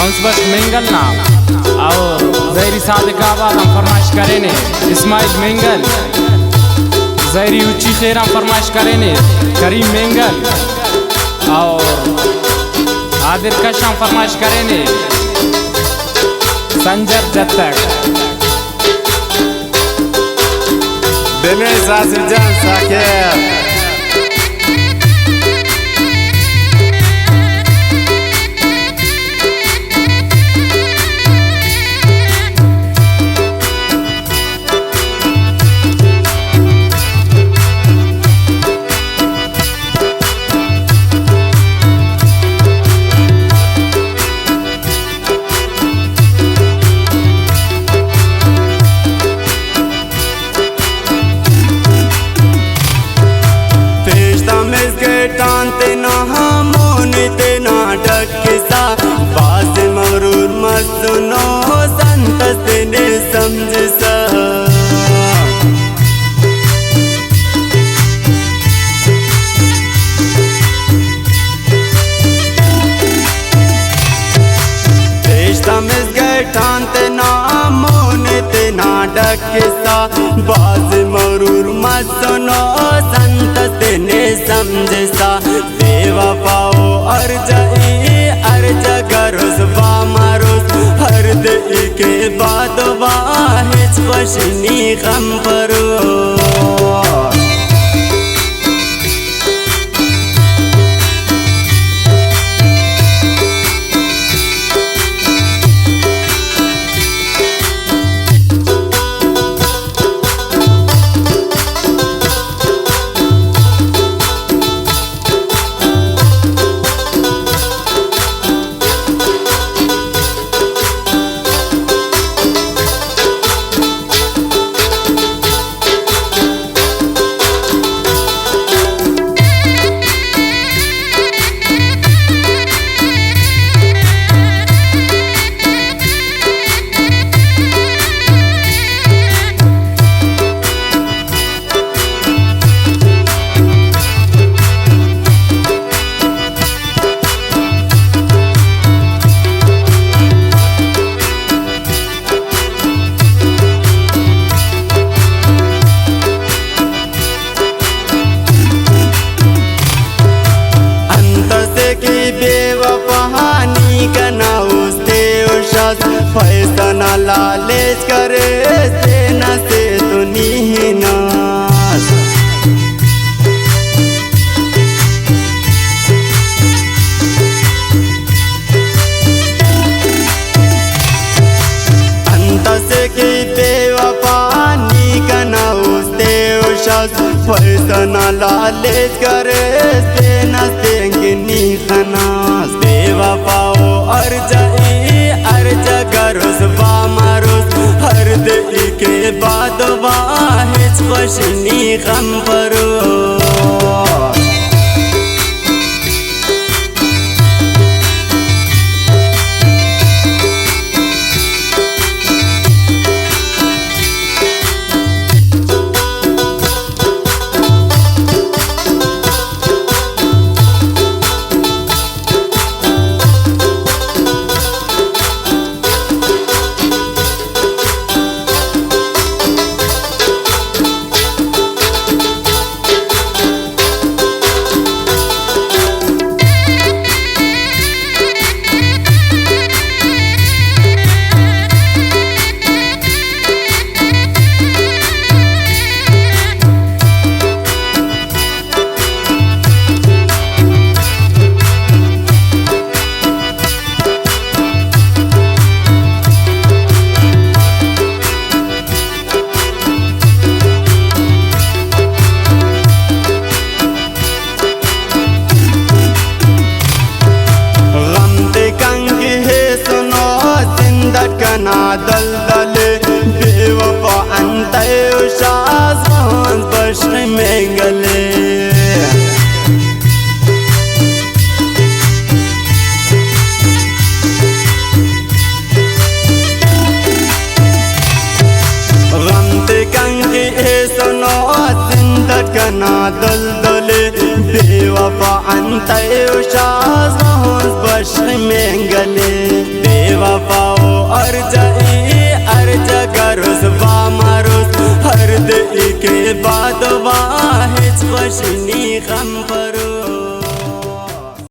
बस मेंगल नाम और जहरी सादिक आबाद हम फरमाइश करें ने इस्माइल मेंगल, जहरी ऊंची खैर हम फरमाइश करें ने करीम मेंगल और आदिर कश हम फरमाइश करें ने संजर जत्तक। दिनेश आसिफ जान साकिब टानते ना मोनते ना डकिसा बाज मरूर मसनो संत ने समझ सा टानते ना मोनते ना डकिसा बाज मरूर मसनो संत ने समझसा देवा पाओ अर्ज करोस बामरोस हर दे के बाद वाहिज वशनी गम परो फैसना लालेज करे सेना से तुनी नास अंत से की बेवफानी कना उसते उशास फैसना लालेज करे सेना से गिनी खनास बेवफाओ अर्ज करोस बामरोस हर दे के बाद वाहिज वशनी गम परो दल दल बेवफा अंत उशास बश्र में गले गमते कंगे सुनो जिंदत कना दल दल बेवफा अंत उशास बश्र में गले के बाद वाहिज बशनी गम पर